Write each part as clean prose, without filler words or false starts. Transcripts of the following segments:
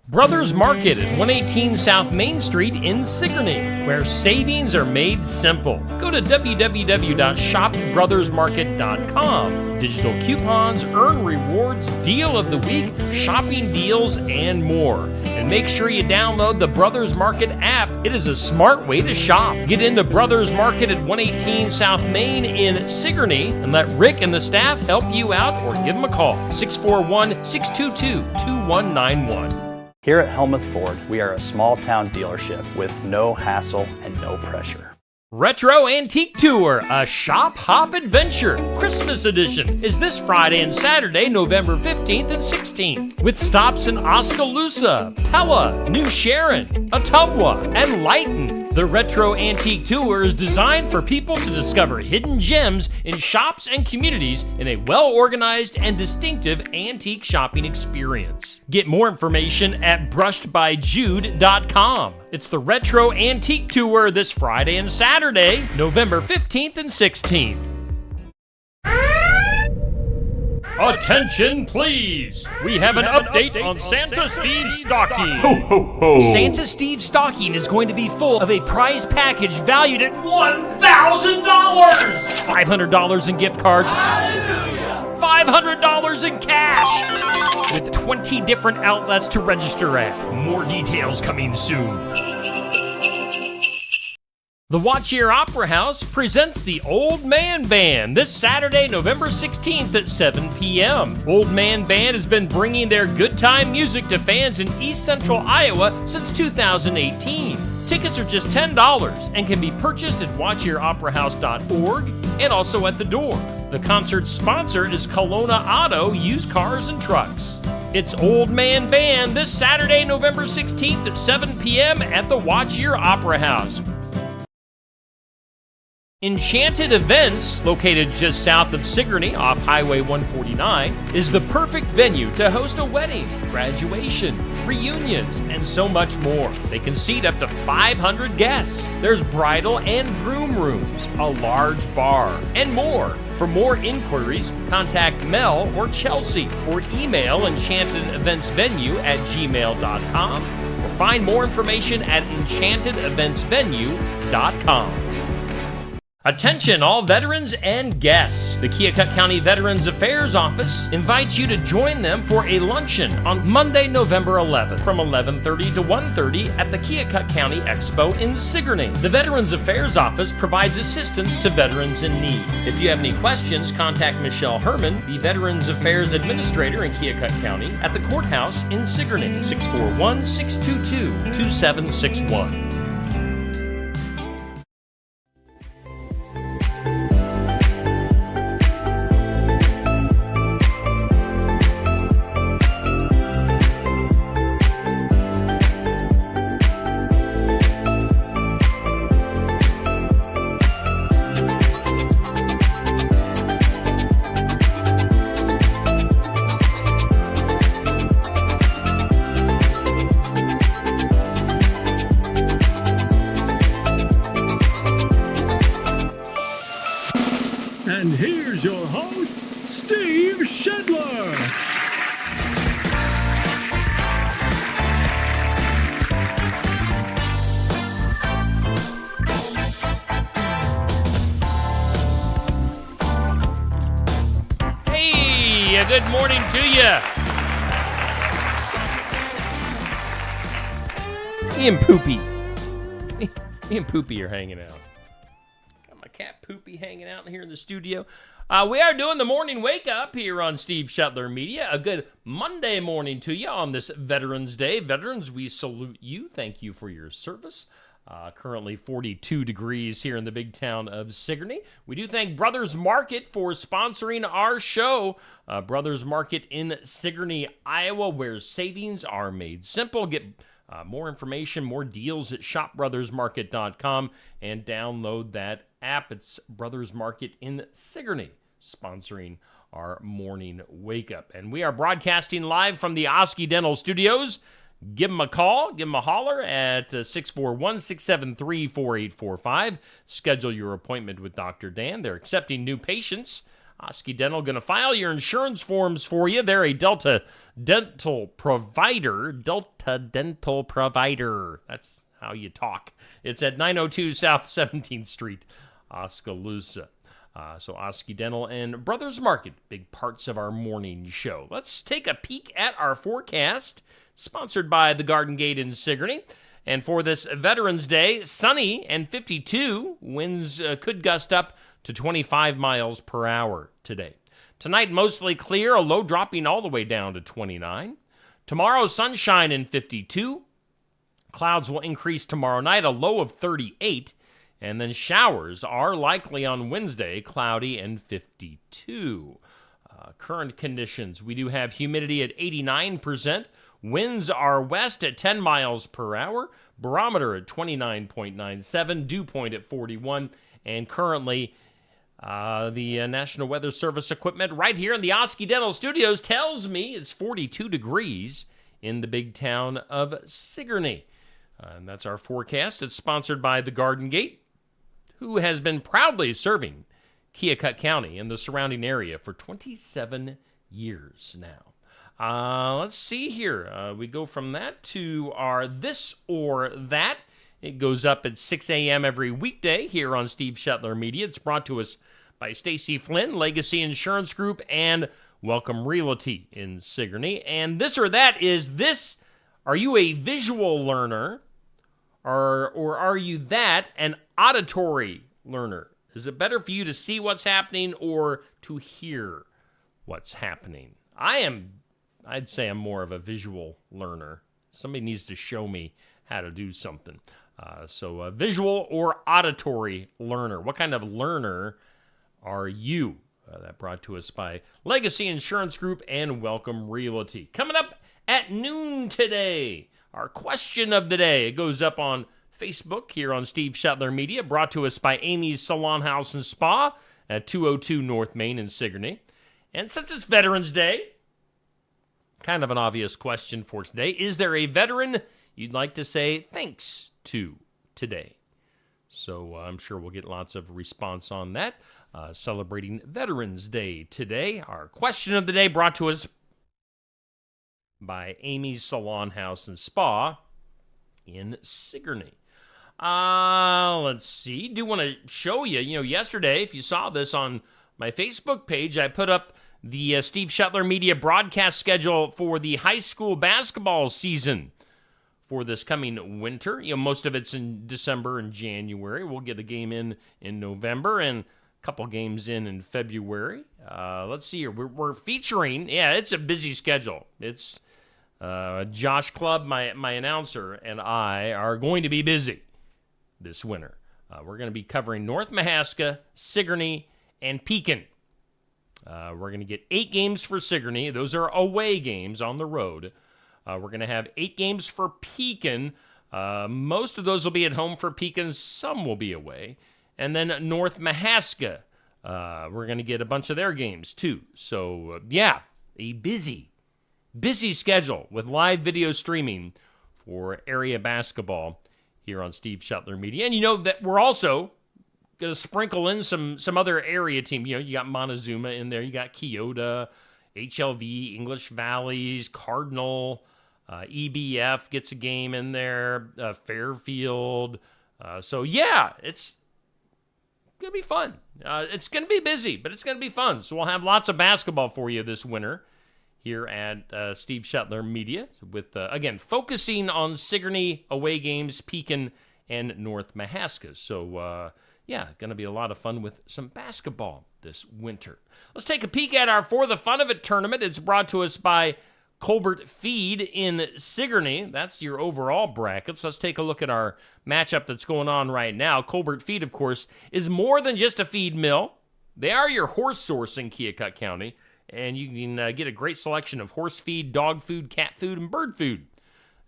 Brothers Market at 118 South Main Street in Sigourney, where savings are made simple. Go to www.shopbrothersmarket.com. Digital coupons, earn rewards, deal of the week, shopping deals, and more. And make sure you download the Brothers Market app. It is a smart way to shop. Get into Brothers Market at 118 South Main in Sigourney and let Rick and the staff help you out, or give them a call, 641-622-2191. Here at Helmuth Ford, we are a small town dealership with no hassle and no pressure. Retro Antique Tour, a shop hop adventure, Christmas edition, is this Friday and Saturday, November 15th and 16th, with stops in Oskaloosa, Pella, New Sharon, Ottumwa, and Lighton. The Retro Antique Tour is designed for people to discover hidden gems in shops and communities in a well-organized and distinctive antique shopping experience. Get more information at brushedbyjude.com. It's the Retro Antique Tour this Friday and Saturday, November 15th and 16th. Attention, please! We have an update on Santa Steve's stocking. Ho, ho, ho! Santa Steve's stocking is going to be full of a prize package valued at $1,000! $500 in gift cards. Hallelujah! $500 in cash! With 20 different outlets to register at. More details coming soon. The Watch Here Opera House presents the Old Man Band this Saturday, November 16th at 7 p.m. Old Man Band has been bringing their good time music to fans in East Central Iowa since 2018. Tickets are just $10 and can be purchased at watchhereoperahouse.org and also at the door. The concert's sponsor is Kelowna Auto Used Cars and Trucks. It's Old Man Band this Saturday, November 16th at 7 p.m. at the Watch Here Opera House. Enchanted Events, located just south of Sigourney off Highway 149, is the perfect venue to host a wedding, graduation, reunions, and so much more. They can seat up to 500 guests. There's bridal and groom rooms, a large bar, and more. For more inquiries, contact Mel or Chelsea or email enchantedeventsvenue@gmail.com or find more information at enchantedeventsvenue.com. Attention all veterans and guests. The Keokuk County Veterans Affairs Office invites you to join them for a luncheon on Monday, November 11th from 11:30 to 1:30 at the Keokuk County Expo in Sigourney. The Veterans Affairs Office provides assistance to veterans in need. If you have any questions, contact Michelle Herman, the Veterans Affairs Administrator in Keokuk County, at the courthouse in Sigourney, 641-622-2761. And here's your host, Steve Shedler. Hey, good morning to you. Me and Poopy are hanging out. Cat Poopy hanging out here in the studio. We are doing the morning wake up here on Steve Shetler Media. A good Monday morning to you on this Veterans Day. Veterans, we salute you. Thank you for your service. Currently 42 degrees here in the big town of Sigourney. We do thank Brothers Market for sponsoring our show. Brothers Market in Sigourney, Iowa, where savings are made simple. Get more information, more deals at shopbrothersmarket.com and download that app. It's Brothers Market in Sigourney, sponsoring our morning wake up. And we are broadcasting live from the Oski Dental Studios. Give them a call, give them a holler at 641-673-4845. Schedule your appointment with Dr. Dan. They're accepting new patients Oski Dental going to file your insurance forms for you. They're a Delta Dental provider. Delta Dental provider. That's how you talk. It's at 902 South 17th Street, Oskaloosa. So Oski Dental and Brothers Market, big parts of our morning show. Let's take a peek at our forecast, sponsored by the Garden Gate in Sigourney. And for this Veterans Day, sunny and 52. Winds could gust up to 25 miles per hour today. Tonight, mostly clear, a low dropping all the way down to 29. Tomorrow, sunshine and 52. Clouds will increase tomorrow night, a low of 38. And then showers are likely on Wednesday, cloudy and 52. Current conditions, we do have humidity at 89%. Winds are west at 10 miles per hour. Barometer at 29.97. Dew point at 41. And currently, the National Weather Service equipment right here in the Oski Dental Studios tells me it's 42 degrees in the big town of Sigourney. And that's our forecast. It's sponsored by the Garden Gate, who has been proudly serving Keokuk County and the surrounding area for 27 years now. Let's see here. We go from that to our This or That. It goes up at 6 a.m. every weekday here on Steve Shetler Media. It's brought to us by Stacy Flynn, Legacy Insurance Group, and Welcome Realty in Sigourney. And This or That is this: are you a visual learner, or are you an auditory learner? Is it better for you to see what's happening or to hear what's happening? I'd say I'm more of a visual learner. Somebody needs to show me how to do something. So a visual or auditory learner. What kind of learner are you? That brought to us by Legacy Insurance Group and Welcome Realty. Coming up at noon today, our question of the day. It goes up on Facebook here on Steve Shetler Media, brought to us by Amy's Salon House and Spa at 202 North Main in Sigourney. And since it's Veterans Day, kind of an obvious question for today: is there a veteran you'd like to say thanks to today? So I'm sure we'll get lots of response on that. Celebrating Veterans Day today. Our question of the day brought to us by Amy's Salon House and Spa in Sigourney. Let's see. Do want to show you, yesterday, if you saw this on my Facebook page, I put up the Steve Shetler Media broadcast schedule for the high school basketball season for this coming winter. Most of it's in December and January. We'll get a game in November and a couple games in February. Let's see here. We're featuring, it's a busy schedule. It's Josh Clubb, my announcer, and I are going to be busy this winter. We're going to be covering North Mahaska, Sigourney, and Pekin. We're going to get 8 games for Sigourney. Those are away games on the road. We're going to have 8 games for Pekin. Most of those will be at home for Pekin. Some will be away. And then North Mahaska, we're going to get a bunch of their games too. So, a busy schedule with live video streaming for area basketball here on Steve Shetler Media. And that we're also going to sprinkle in some other area team. You got Montezuma in there. You got Keota, HLV, English Valleys, Cardinal, EBF gets a game in there, Fairfield. It's going to be fun. It's going to be busy, but it's going to be fun. So we'll have lots of basketball for you this winter here at Steve Shetler Media with, again, focusing on Sigourney away games, Pekin, and North Mahaska. So, going to be a lot of fun with some basketball this winter. Let's take a peek at our For the Fun of It tournament. It's brought to us by Colbert Feed in Sigourney. That's your overall brackets. Let's take a look at our matchup that's going on right now. Colbert Feed, of course, is more than just a feed mill. They are your horse source in Keokuk County, and you can get a great selection of horse feed, dog food, cat food, and bird food.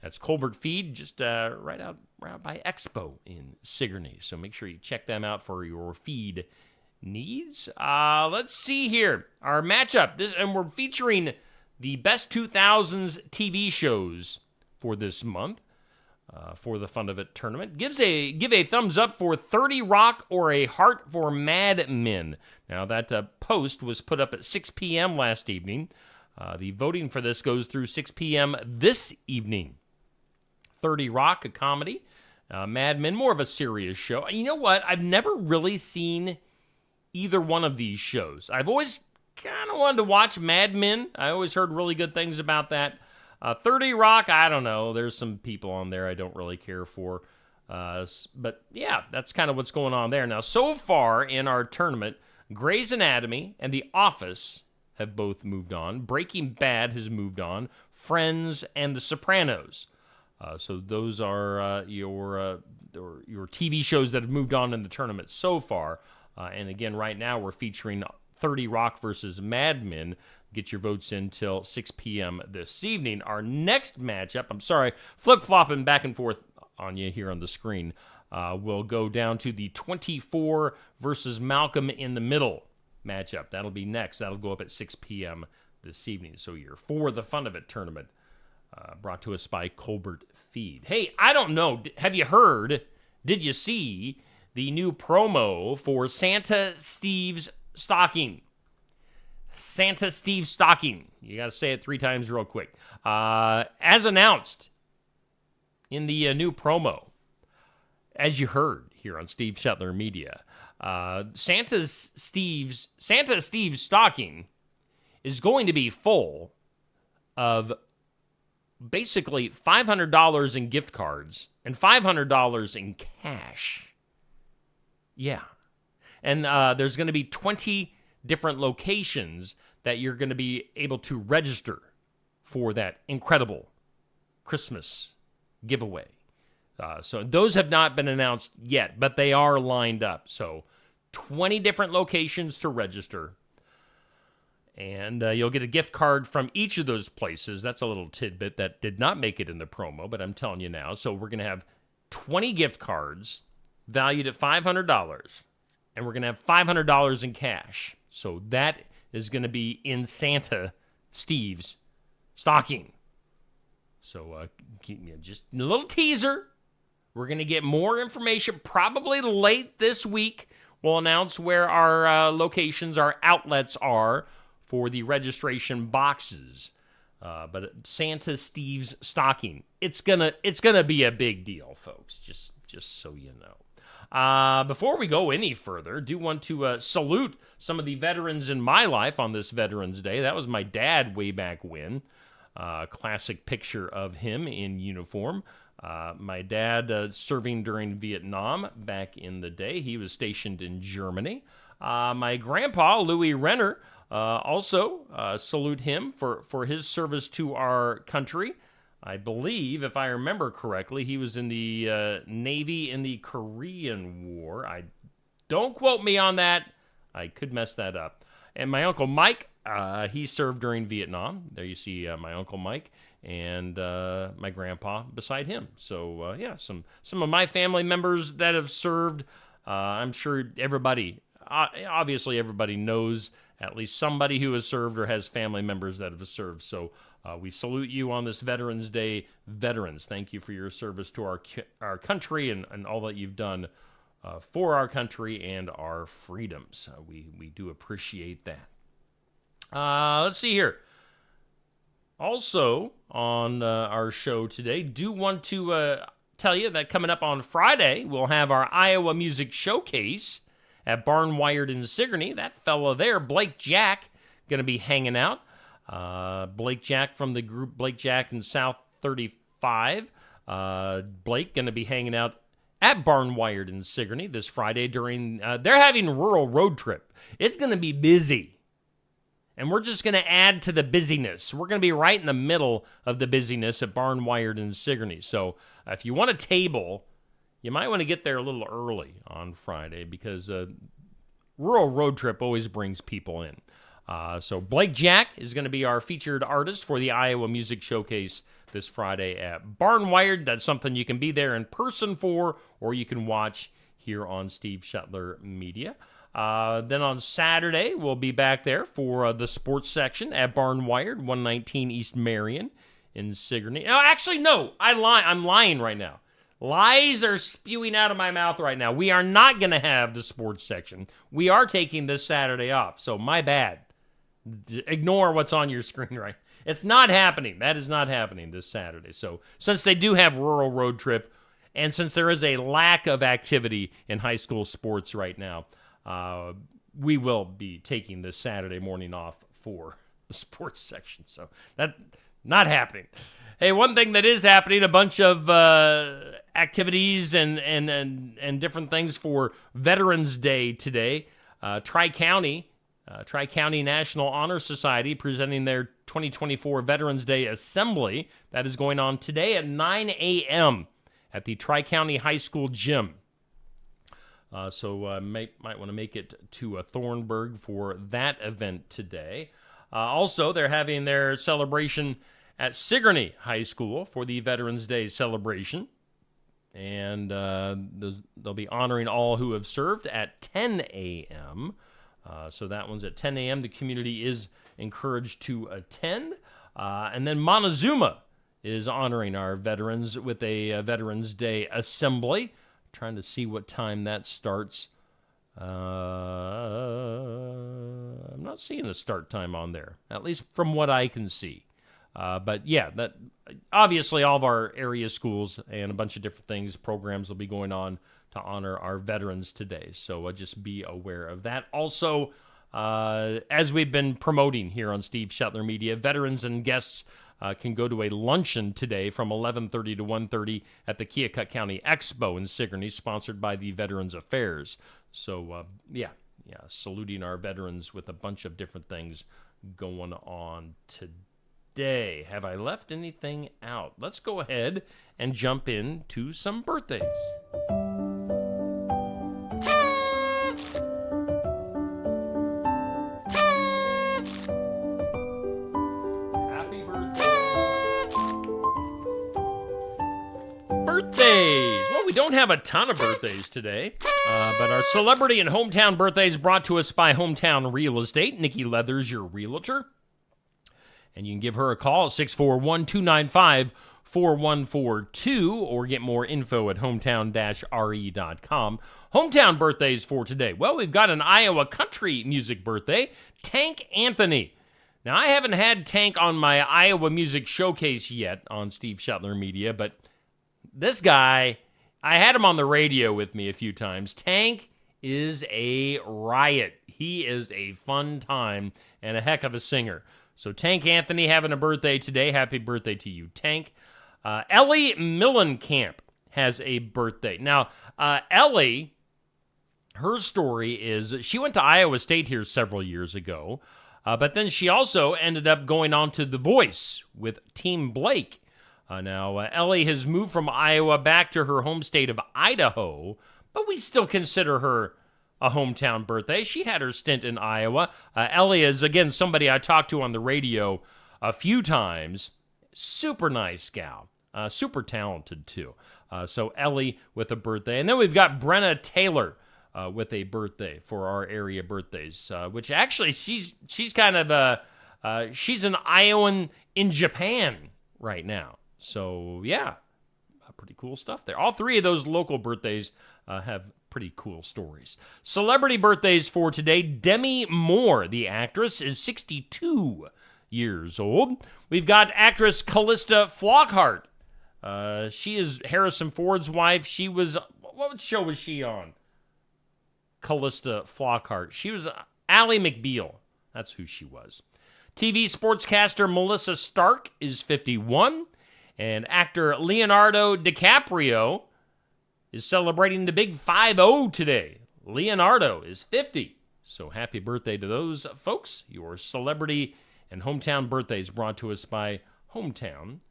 That's Colbert Feed, just right out by Expo in Sigourney. So make sure you check them out for your feed needs. Let's see here. Our matchup, and we're featuring the best 2000s TV shows for this month. for the Fun of It tournament. Give a thumbs up for 30 Rock or a heart for Mad Men. Now, that post was put up at 6 p.m. last evening. The voting for this goes through 6 p.m. this evening. 30 Rock, a comedy. Mad Men, more of a serious show. You know what? I've never really seen either one of these shows. I've always kind of wanted to watch Mad Men. I always heard really good things about that. 30 Rock, I don't know. There's some people on there I don't really care for. But yeah, that's kind of what's going on there. Now, so far in our tournament, Grey's Anatomy and The Office have both moved on. Breaking Bad has moved on. Friends and The Sopranos. So those are your TV shows that have moved on in the tournament so far. And again, right now we're featuring 30 Rock versus Mad Men. Get your votes in till 6 p.m. this evening. Our next matchup, I'm sorry, flip-flopping back and forth on you here on the screen, will go down to the 24 versus Malcolm in the Middle matchup. That'll be next. That'll go up at 6 p.m. this evening. So you're for the Fun of It tournament, brought to us by Colbert Feed. Hey, I don't know. Have you heard, did you see the new promo for Santa Steve's Stocking? Santa Steve Stocking. You got to say it 3 times real quick. As announced in the new promo, as you heard here on Steve Shetler Media, Santa Steve's Stocking is going to be full of basically $500 in gift cards and $500 in cash. Yeah. And there's going to be 20 different locations that you're going to be able to register for that incredible Christmas giveaway. So those have not been announced yet, but they are lined up. So 20 different locations to register. And you'll get a gift card from each of those places. That's a little tidbit that did not make it in the promo, but I'm telling you now. So we're going to have 20 gift cards valued at $500. And we're going to have $500 in cash. So that is going to be in Santa Steve's stocking. So just a little teaser. We're going to get more information probably late this week. We'll announce where our locations, our outlets are for the registration boxes. But Santa Steve's stocking, it's gonna be a big deal, folks. Just so you know. Before we go any further, do want to salute some of the veterans in my life on this Veterans Day. That was my dad way back when. Classic picture of him in uniform. My dad serving during Vietnam back in the day. He was stationed in Germany. My grandpa, Louis Renner, also salute him for his service to our country. I believe, if I remember correctly, he was in the Navy in the Korean War. Don't quote me on that. I could mess that up. And my Uncle Mike, he served during Vietnam. There you see my Uncle Mike and my grandpa beside him. So, yeah, some of my family members that have served. I'm sure everybody, obviously everybody knows at least somebody who has served or has family members that have served. So, we salute you on this Veterans Day, veterans. Thank you for your service to our country and all that you've done for our country and our freedoms. We do appreciate that. Let's see here. Also on our show today, do want to tell you that coming up on Friday, we'll have our Iowa Music Showcase at Barnwired in Sigourney. That fella there, Blake Jack, going to be hanging out. Blake Jack from the group Blake Jack and South 35. Blake going to be hanging out at Barnwired in Sigourney this Friday during, they're having Rural Road Trip. It's going to be busy. And we're just going to add to the busyness. We're going to be right in the middle of the busyness at Barnwired in Sigourney. So if you want a table, you might want to get there a little early on Friday because Rural Road Trip always brings people in. So Blake Jack is going to be our featured artist for the Iowa Music Showcase this Friday at Barnwired. That's something you can be there in person for, or you can watch here on Steve Shetler Media. Then on Saturday, we'll be back there for the sports section at Barnwired, 119 East Marion in Sigourney. No, actually, no. I'm lying right now. Lies are spewing out of my mouth right now. We are not going to have the sports section. We are taking this Saturday off, so my bad. Ignore what's on your screen right. It's not happening. That is not happening this Saturday. So since they do have Rural Road Trip, and since there is a lack of activity in high school sports right now, we will be taking this Saturday morning off for the sports section. So that not happening. Hey, one thing that is happening, a bunch of activities and different things for Veterans Day today. Tri-County National Honor Society presenting their 2024 Veterans Day Assembly. That is going on today at 9 a.m. at the Tri-County High School gym. So might want to make it to Thornburg for that event today. Also, they're having their celebration at Sigourney High School for the Veterans Day celebration. And they'll be honoring all who have served at 10 a.m. So that one's at 10 a.m. The community is encouraged to attend. And then Montezuma is honoring our veterans with a Veterans Day assembly. Trying to see what time that starts. I'm not seeing a start time on there, at least from what I can see. But yeah, that obviously all of our area schools and a bunch of different things, programs will be going on to honor our veterans today. So just be aware of that. Also, as we've been promoting here on Steve Shetler Media, veterans and guests can go to a luncheon today from 11:30 to 1:30 at the Keokuk County Expo in Sigourney, sponsored by the Veterans Affairs. So, saluting our veterans with a bunch of different things going on today. Have I left anything out? Let's go ahead and jump into some birthdays. We don't have a ton of birthdays today, but our celebrity and hometown birthdays brought to us by Hometown Real Estate. Nikki Leathers, your realtor. And you can give her a call at 641-295-4142 or get more info at hometown-re.com. Hometown birthdays for today. Well, we've got an Iowa country music birthday, Tank Anthony. Now, I haven't had Tank on my Iowa music showcase yet on Steve Shetler Media, but this guy, I had him on the radio with me a few times. Tank is a riot. He is a fun time and a heck of a singer. So Tank Anthony having a birthday today. Happy birthday to you, Tank. Ellie Millenkamp has a birthday. Now, Ellie, her story is she went to Iowa State here several years ago, but then she also ended up going on to The Voice with Team Blake. Now, Ellie has moved from Iowa back to her home state of Idaho, but we still consider her a hometown birthday. She had her stint in Iowa. Ellie is, again, somebody I talked to on the radio a few times. Super nice gal. Super talented, too. So Ellie with a birthday. And then we've got Brenna Taylor with a birthday for our area birthdays, which actually she's kind of she's an Iowan in Japan right now. So, yeah, pretty cool stuff there. All three of those local birthdays have pretty cool stories. Celebrity birthdays for today. Demi Moore, the actress, is 62 years old. We've got actress Callista Flockhart. She is Harrison Ford's wife. She was, what show was she on? Callista Flockhart. She was Ally McBeal. That's who she was. TV sportscaster Melissa Stark is 51. And actor Leonardo DiCaprio is celebrating the big 5-0 today. Leonardo is 50. So happy birthday to those folks. Your celebrity and hometown birthdays brought to us by Hometown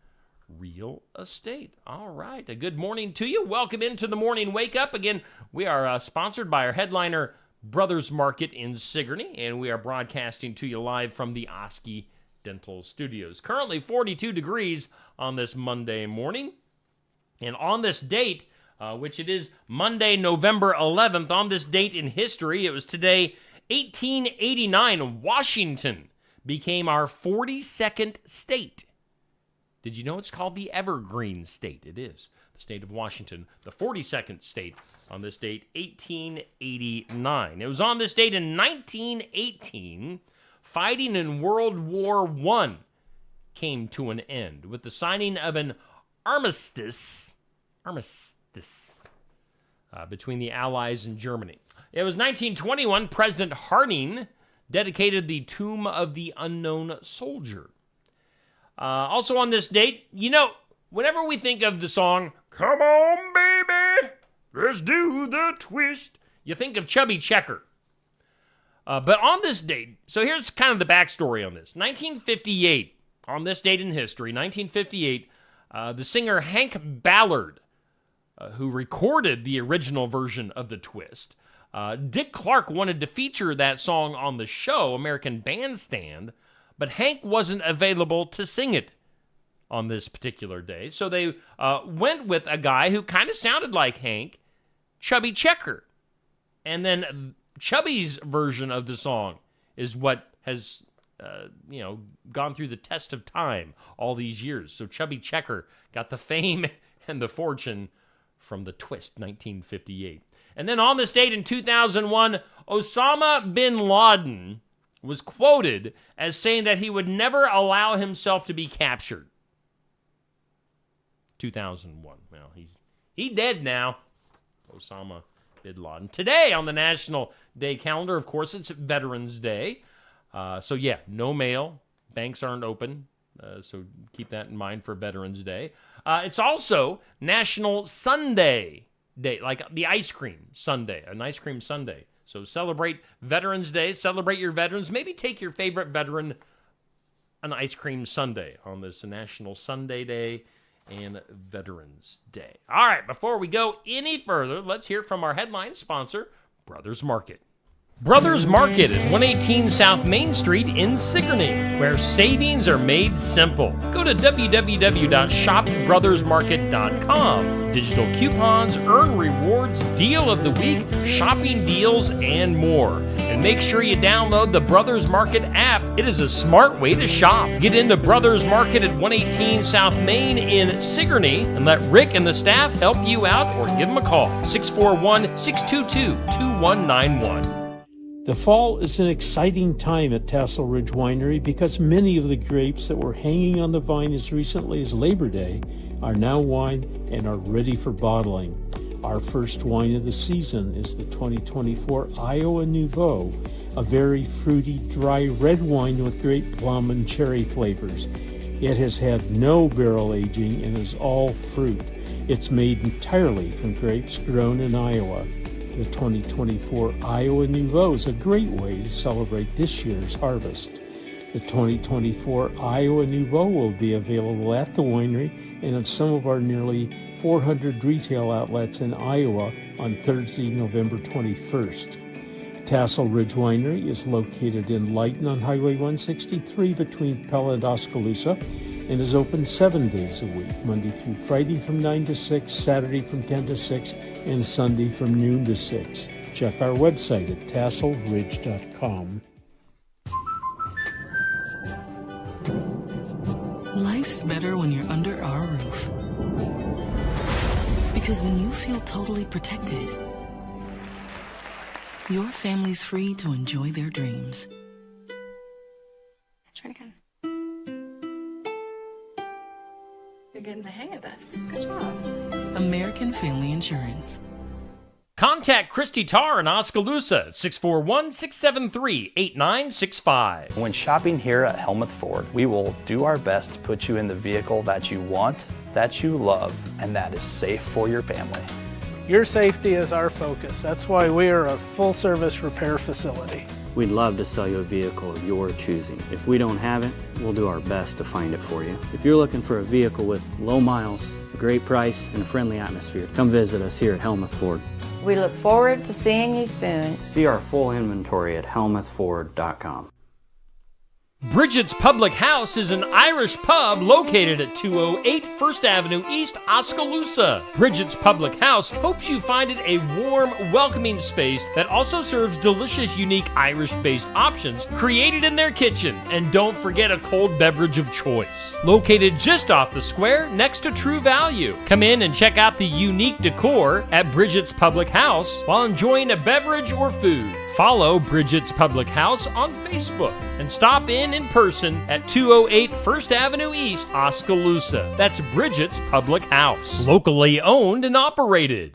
Real Estate. All right. A good morning to you. Welcome into the Morning Wake Up. Again, we are sponsored by our headliner, Brothers Market in Sigourney, and we are broadcasting to you live from the Oski Dental Studios. Currently 42 degrees on this Monday morning. And on this date, which it is Monday, November 11th, on this date in history, it was today, 1889, Washington became our 42nd state. Did you know it's called the Evergreen State? It is. The state of Washington, the 42nd state on this date, 1889. It was on this date in 1918, fighting in World War I came to an end with the signing of an armistice between the Allies and Germany. It was 1921, President Harding dedicated the Tomb of the Unknown Soldier. Also on this date, whenever we think of the song, "Come on, baby, let's do the twist," you think of Chubby Checker. But on this date, so here's kind of the backstory on this. 1958, on this date in history, 1958, the singer Hank Ballard, who recorded the original version of the twist, Dick Clark wanted to feature that song on the show, American Bandstand, but Hank wasn't available to sing it on this particular day. So they went with a guy who kind of sounded like Hank, Chubby Checker. And then Chubby's version of the song is what has, gone through the test of time all these years. So Chubby Checker got the fame and the fortune from the twist, 1958. And then on this date in 2001, Osama bin Laden was quoted as saying that he would never allow himself to be captured. 2001. Well, he's dead now. Osama bin Laden. Today on the National Day calendar, of course, it's Veterans Day. So yeah, no mail. Banks aren't open. So keep that in mind for Veterans Day. It's also National Sundae Day, like the ice cream sundae, an ice cream sundae. So celebrate Veterans Day, celebrate your veterans. Maybe take your favorite veteran an ice cream sundae on this National Sundae Day and Veterans Day. All right, before we go any further, let's hear from our headline sponsor, Brothers Market. Brothers Market at 118 South Main Street in Sigourney, where savings are made simple. Go to www.shopbrothersmarket.com. Digital coupons, earn rewards, deal of the week, shopping deals, and more. And make sure you download the Brothers Market app. It is a smart way to shop. Get into Brothers Market at 118 South Main in Sigourney and let Rick and the staff help you out or give them a call. 641-622-2191. The fall is an exciting time at Tassel Ridge Winery because many of the grapes that were hanging on the vine as recently as Labor Day are now wine and are ready for bottling. Our first wine of the season is the 2024 Iowa Nouveau, a very fruity, dry red wine with great plum and cherry flavors. It has had no barrel aging and is all fruit. It's made entirely from grapes grown in Iowa. The 2024 Iowa Nouveau is a great way to celebrate this year's harvest. The 2024 Iowa Nouveau will be available at the winery and at some of our nearly 400 retail outlets in Iowa on Thursday, November 21st. Tassel Ridge Winery is located in Lighton on Highway 163 between Pella and Oskaloosa and is open 7 days a week, Monday through Friday from 9 to 6, Saturday from 10 to 6, and Sunday from noon to 6. Check our website at tasselridge.com. Life's better when you're under our roof. Because when you feel totally protected, your family's free to enjoy their dreams. Try it again. You're getting the hang of this. Good job. American Family Insurance. Contact Christy Tarr in Oskaloosa at 641-673-8965. When shopping here at Helmuth Ford, we will do our best to put you in the vehicle that you want, that you love, and that is safe for your family. Your safety is our focus. That's why we are a full-service repair facility. We'd love to sell you a vehicle of your choosing. If we don't have it, we'll do our best to find it for you. If you're looking for a vehicle with low miles, a great price, and a friendly atmosphere, come visit us here at Helmuth Ford. We look forward to seeing you soon. See our full inventory at helmuthford.com. Bridget's Public House is an Irish pub located at 208 First Avenue East, Oskaloosa. Bridget's Public House hopes you find it a warm, welcoming space that also serves delicious, unique Irish-based options created in their kitchen. And don't forget a cold beverage of choice. Located just off the square next to True Value. Come in and check out the unique decor at Bridget's Public House while enjoying a beverage or food. Follow Bridget's Public House on Facebook and stop in person at 208 First Avenue East, Oskaloosa. That's Bridget's Public House. Locally owned and operated.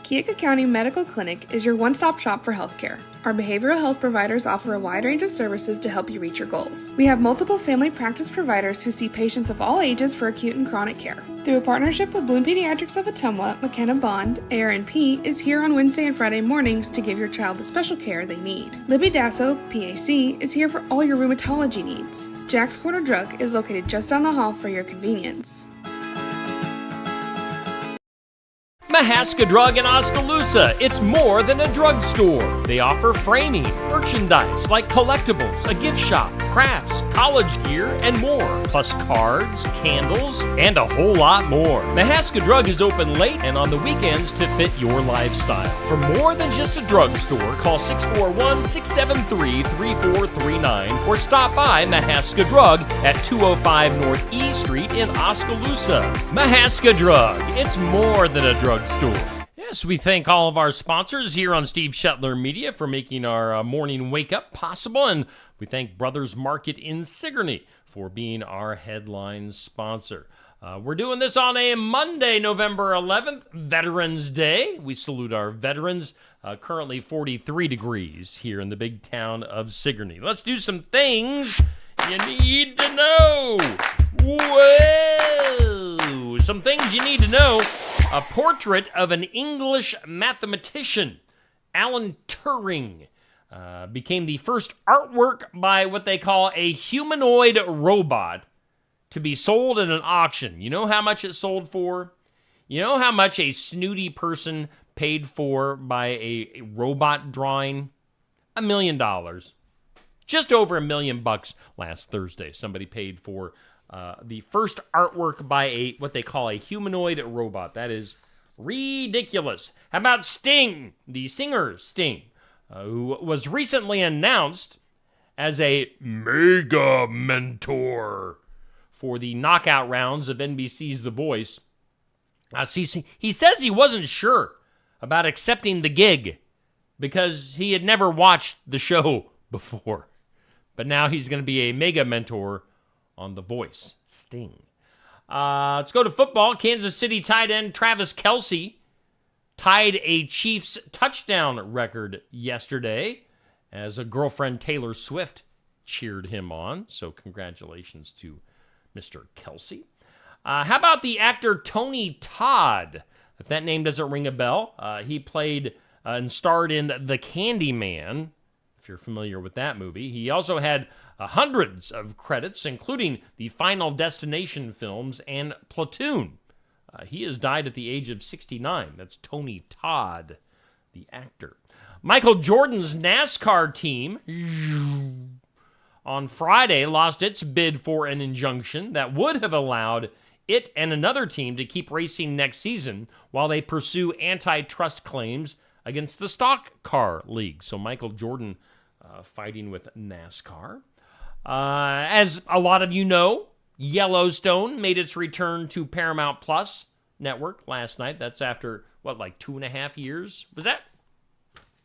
Keokuk County Medical Clinic is your one-stop shop for healthcare. Our behavioral health providers offer a wide range of services to help you reach your goals. We have multiple family practice providers who see patients of all ages for acute and chronic care. Through a partnership with Bloom Pediatrics of Ottumwa, McKenna Bond, ARNP is here on Wednesday and Friday mornings to give your child the special care they need. Libby Dasso, PAC, is here for all your rheumatology needs. Jack's Corner Drug is located just down the hall for your convenience. Mahaska Drug in Oskaloosa. It's more than a drugstore. They offer framing, merchandise like collectibles, a gift shop, crafts, college gear, and more. Plus cards, candles, and a whole lot more. Mahaska Drug is open late and on the weekends to fit your lifestyle. For more than just a drugstore, call 641-673-3439 or stop by Mahaska Drug at 205 North E Street in Oskaloosa. Mahaska Drug. It's more than a drugstore. Yes, we thank all of our sponsors here on Steve Shetler Media for making our morning wake up possible, and we thank Brothers Market in Sigourney for being our headline sponsor. We're doing this on a Monday, November 11th, Veterans Day. We salute our veterans. Currently 43 degrees here in the big town of Sigourney. Let's do some things you need to know. Whoa! Some things you need to know. A portrait of an English mathematician, Alan Turing, became the first artwork by what they call a humanoid robot to be sold at an auction. You know how much it sold for? You know how much a snooty person paid for by a robot drawing? $1 million. Just over $1 million last Thursday. Somebody paid for the first artwork by what they call a humanoid robot. That is ridiculous. How about Sting, the singer Sting, who was recently announced as a mega mentor for the knockout rounds of NBC's The Voice. He says he wasn't sure about accepting the gig because he had never watched the show before. But now he's going to be a mega mentor on The Voice. Sting. Let's go to football. Kansas City tight end Travis Kelce tied a Chiefs touchdown record yesterday as a girlfriend Taylor Swift cheered him on. So congratulations to Mr. Kelce. How about the actor Tony Todd? If that name doesn't ring a bell, he played and starred in The Candyman, if you're familiar with that movie. He also had hundreds of credits, including the Final Destination films and Platoon. He has died at the age of 69. That's Tony Todd, the actor. Michael Jordan's NASCAR team on Friday lost its bid for an injunction that would have allowed it and another team to keep racing next season while they pursue antitrust claims against the Stock Car League. So Michael Jordan fighting with NASCAR. As a lot of you know, Yellowstone made its return to Paramount Plus network last night. That's after, 2.5 years? Was that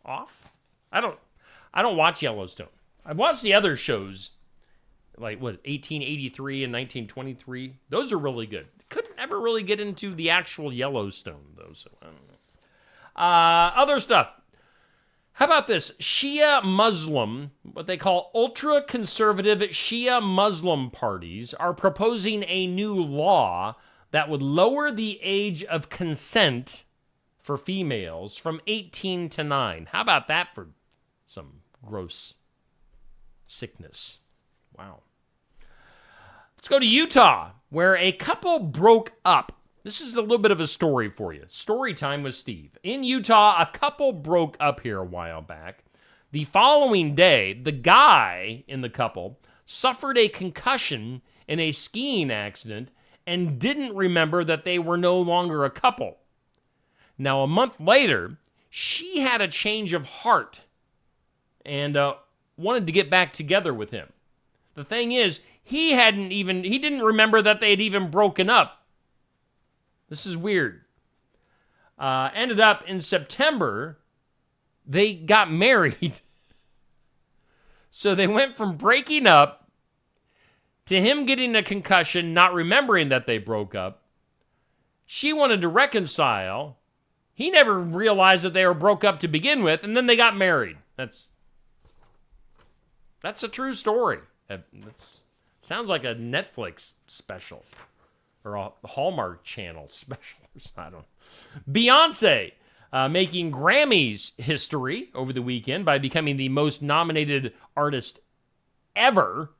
off? I don't watch Yellowstone. I've watched the other shows, 1883 and 1923. Those are really good. Couldn't ever really get into the actual Yellowstone, though, so I don't know. Other stuff. How about this? Shia Muslim, what they call ultra-conservative Shia Muslim parties, are proposing a new law that would lower the age of consent for females from 18 to 9. How about that for some gross sickness? Wow. Let's go to Utah, where a couple broke up. This is a little bit of a story for you. Story time with Steve. In Utah, a couple broke up here a while back The following day, the guy in the couple suffered a concussion in a skiing accident and didn't remember that they were no longer a couple. Now, a month later, she had a change of heart and wanted to get back together with him. The thing is, he didn't remember that they had even broken up. This is weird. Ended up in September, they got married. So they went from breaking up to him getting a concussion, not remembering that they broke up. She wanted to reconcile. He never realized that they were broke up to begin with, and then they got married. That's a true story. Sounds like a Netflix special or a Hallmark Channel special. I don't know. Beyonce making Grammys history over the weekend by becoming the most nominated artist ever.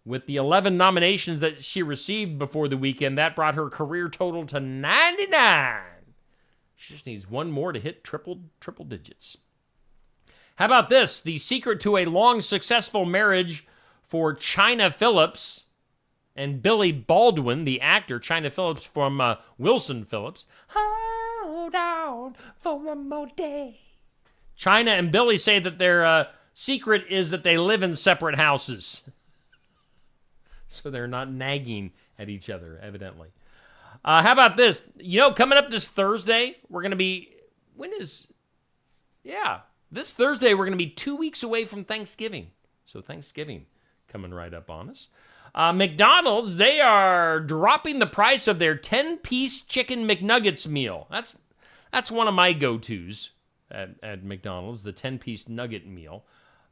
With the 11 nominations that she received before the weekend, that brought her career total to 99. She just needs one more to hit triple digits. How about this? The secret to a long, successful marriage for China Phillips and Billy Baldwin, the actor, China Phillips from Wilson Phillips. Hold on for one more day. China and Billy say that their secret is that they live in separate houses. So they're not nagging at each other, evidently. How about this? Coming up this Thursday, we're going to be... This Thursday, we're going to be 2 weeks away from Thanksgiving. So Thanksgiving coming right up on us. McDonald's, they are dropping the price of their 10-piece chicken McNuggets meal. That's one of my go-tos at McDonald's, the 10-piece nugget meal.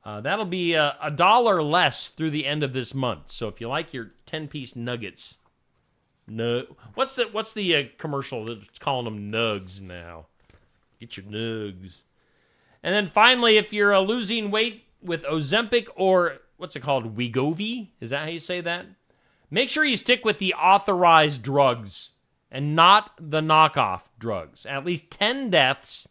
That'll be $1 less through the end of this month. So if you like your 10-piece nuggets, what's the commercial that's calling them nugs now? Get your nugs. And then finally, if you're losing weight with Ozempic or what's it called, Wegovy? Is that how you say that? Make sure you stick with the authorized drugs and not the knockoff drugs. At least 10 deaths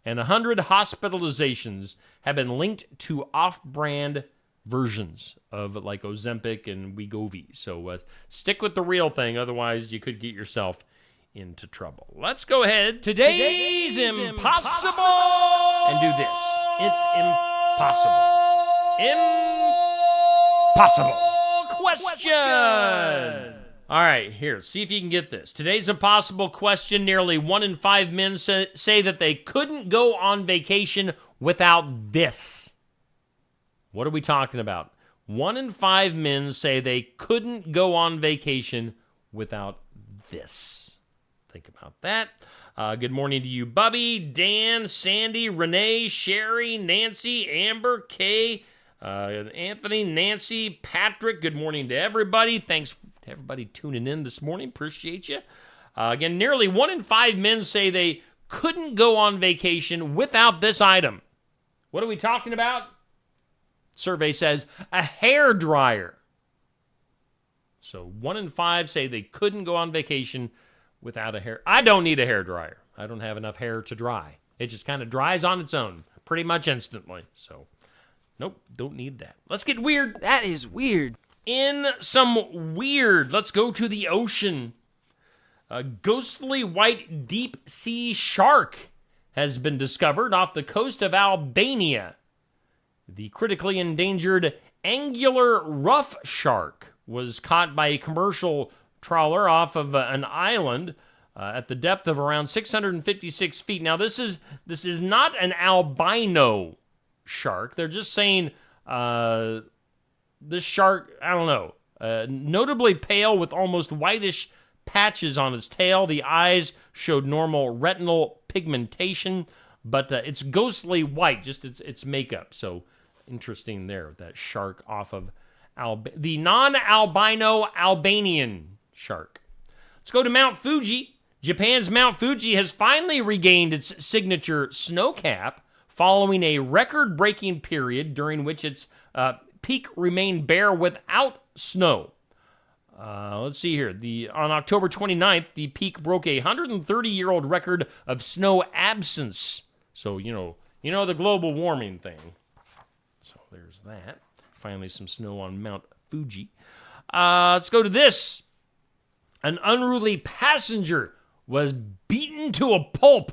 and 100 hospitalizations have been linked to off-brand versions of like Ozempic and Wegovy. So stick with the real thing, otherwise you could get yourself into trouble. Let's go ahead. Today's impossible. And do this. It's impossible. Impossible question. All right, here. See if you can get this. Today's impossible question. Nearly 1 in 5 men say that they couldn't go on vacation without this. What are we talking about? 1 in 5 men say they couldn't go on vacation without this. Think about that. Good morning to you, Bubby, Dan, Sandy, Renee, Sherry, Nancy, Amber, Kay, Anthony, Nancy, Patrick. Good morning to everybody. Thanks to everybody tuning in this morning. Appreciate you. Again, nearly 1 in 5 men say they couldn't go on vacation without this item. What are we talking about? Survey says a hair dryer. So 1 in 5 say they couldn't go on vacation without a hair. I don't need a hair dryer. I don't have enough hair to dry. It just kind of dries on its own pretty much instantly. So, nope, don't need that. Let's get weird. That is weird. In some weird, let's go to the ocean. A ghostly white deep sea shark has been discovered off the coast of Albania. The critically endangered angular rough shark was caught by a commercial trawler off of an island at the depth of around 656 feet. Now, this is not an albino shark. They're just saying this shark, I don't know, notably pale with almost whitish patches on its tail. The eyes showed normal retinal pigmentation, but it's ghostly white, just its makeup. So interesting there, that shark off of the non-albino Albanian shark. Let's go to Mount Fuji. Japan's Mount Fuji has finally regained its signature snow cap following a record-breaking period during which its peak remained bare without snow. Let's see here. On October 29th, the peak broke a 130-year-old record of snow absence. So, you know the global warming thing. There's that. Finally, some snow on Mount Fuji. Let's go to this. An unruly passenger was beaten to a pulp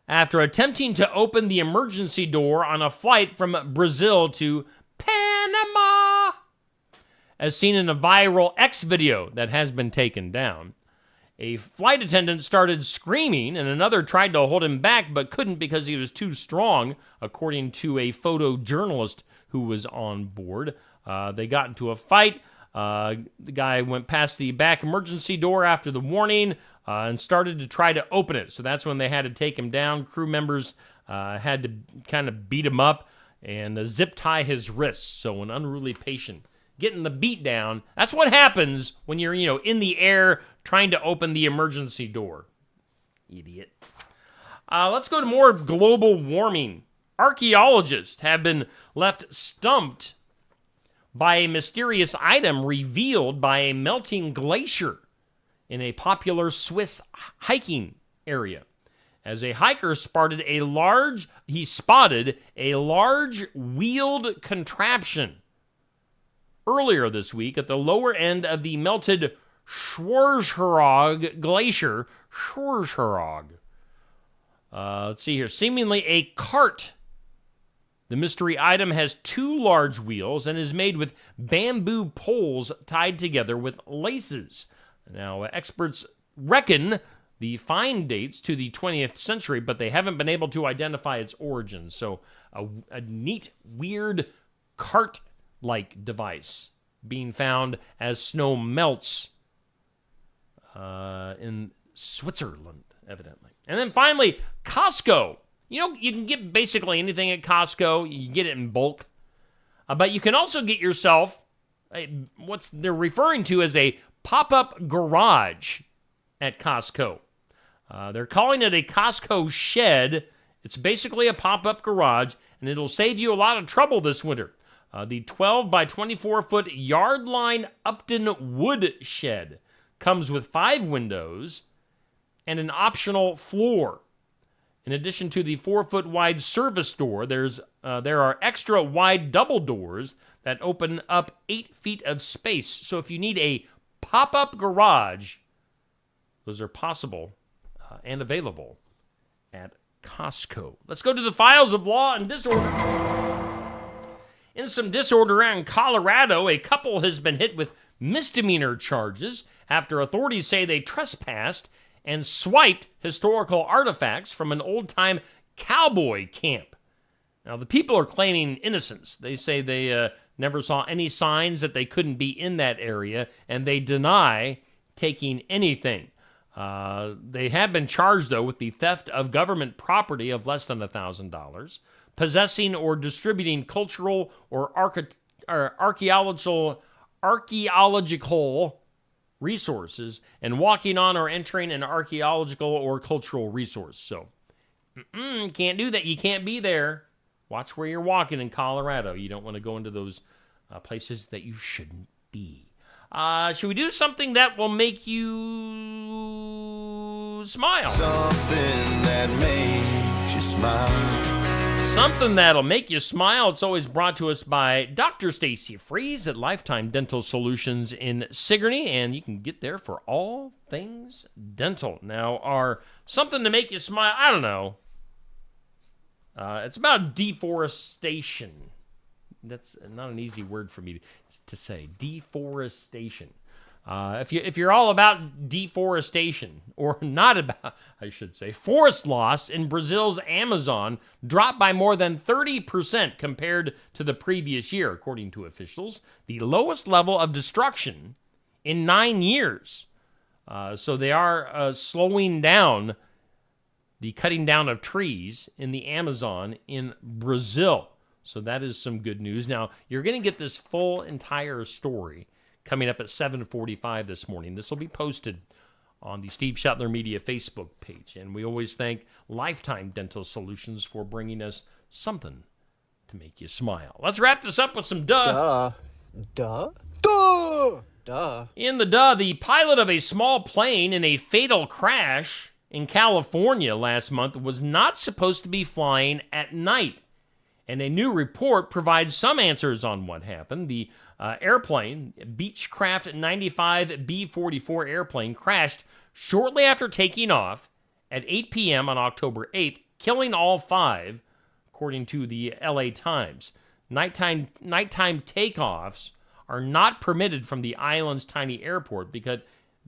after attempting to open the emergency door on a flight from Brazil to Panama, as seen in a viral X video that has been taken down. A flight attendant started screaming, and another tried to hold him back but couldn't because he was too strong, according to a photojournalist who was on board. They got into a fight. The guy went past the back emergency door after the warning and started to try to open it. So that's when they had to take him down. Crew members had to kind of beat him up and zip tie his wrists. So an unruly patient getting the beat down. That's what happens when you're, in the air trying to open the emergency door. Idiot. Let's go to more global warming. Archaeologists have been left stumped by a mysterious item revealed by a melting glacier in a popular Swiss hiking area. As a hiker spotted a large wheeled contraption earlier this week at the lower end of the melted Schwarzerog Glacier. Let's see here. Seemingly a cart. The mystery item has 2 large wheels and is made with bamboo poles tied together with laces. Now, experts reckon the find dates to the 20th century, but they haven't been able to identify its origins. So, a neat, weird cart-like device being found as snow melts in Switzerland, evidently. And then finally, Costco. You can get basically anything at Costco. You can get it in bulk. But you can also get yourself what they're referring to as a pop-up garage at Costco. They're calling it a Costco shed. It's basically a pop-up garage, and it'll save you a lot of trouble this winter. The 12 by 24-foot Yardline Upton wood shed comes with 5 windows and an optional floor. In addition to the 4-foot wide service door, there are extra wide double doors that open up 8 feet of space. So if you need a pop-up garage, those are possible and available at Costco. Let's go to the files of law and disorder. In some disorder around Colorado, a couple has been hit with misdemeanor charges after authorities say they trespassed and swiped historical artifacts from an old-time cowboy camp. Now, the people are claiming innocence. They say they never saw any signs that they couldn't be in that area, and they deny taking anything. They have been charged, though, with the theft of government property of less than $1,000, possessing or distributing cultural or archaeological resources, and walking on or entering an archaeological or cultural resource. So, can't do that. You can't be there. Watch where you're walking in Colorado. You don't want to go into those places that you shouldn't be. Should we do something that will make you smile? Something that makes you smile. Something that'll make you smile. It's always brought to us by Dr. Stacy Freeze at Lifetime Dental Solutions in Sigourney, and you can get there for all things dental. Now, our something to make you smile, I don't know. It's about deforestation. That's not an easy word for me to say. Deforestation. If you're all about deforestation, or not about, I should say, forest loss in Brazil's Amazon dropped by more than 30% compared to the previous year, according to officials, the lowest level of destruction in 9 years. So they are slowing down the cutting down of trees in the Amazon in Brazil. So that is some good news. Now, you're going to get this full entire story coming up at 7:45 this morning. This will be posted on the Steve Shetler Media Facebook page. And we always thank Lifetime Dental Solutions for bringing us something to make you smile. Let's wrap this up with some duh. Duh. In the duh, the pilot of a small plane in a fatal crash in California last month was not supposed to be flying at night. And a new report provides some answers on what happened. The airplane, Beechcraft 95 B-44 airplane, crashed shortly after taking off at 8 p.m. on October 8th, killing all 5, according to the LA Times. Nighttime takeoffs are not permitted from the island's tiny airport because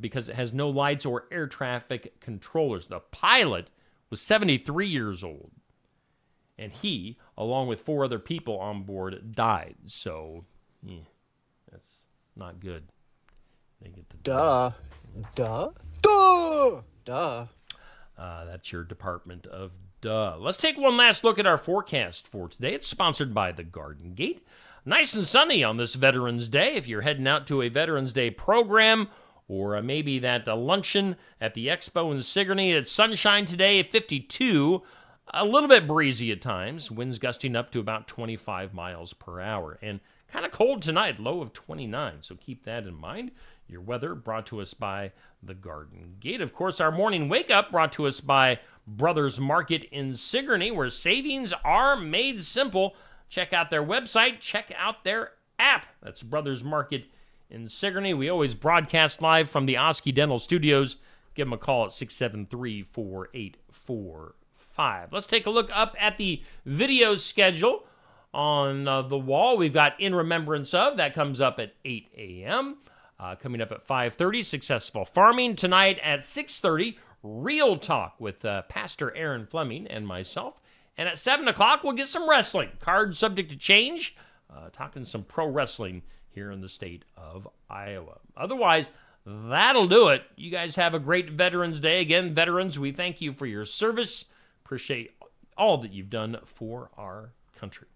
it has no lights or air traffic controllers. The pilot was 73 years old, and he, along with 4 other people on board, died. So, that's not good. They get the Duh. That's your Department of Duh. Let's take one last look at our forecast for today. It's sponsored by the Garden Gate. Nice and sunny on this Veterans Day. If you're heading out to a Veterans Day program or maybe that luncheon at the Expo in Sigourney, it's sunshine today, 52. A little bit breezy at times. Winds gusting up to about 25 miles per hour. And kind of cold tonight, low of 29. So keep that in mind. Your weather brought to us by the Garden Gate. Of course, our morning wake up brought to us by Brothers Market in Sigourney, where savings are made simple. Check out their website. Check out their app. That's Brothers Market in Sigourney. We always broadcast live from the Oski Dental Studios. Give them a call at 673-4845. Let's take a look up at the video schedule on the wall. We've got In Remembrance Of. That comes up at 8 a.m. Coming up at 5:30, Successful Farming. Tonight at 6:30, Real Talk with Pastor Aaron Fleming and myself. And at 7 o'clock, we'll get some wrestling. Card subject to change. Talking some pro wrestling here in the state of Iowa. Otherwise, that'll do it. You guys have a great Veterans Day. Again, veterans, we thank you for your service. Appreciate all that you've done for our country.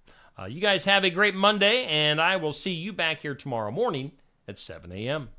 You guys have a great Monday, and I will see you back here tomorrow morning at 7 a.m.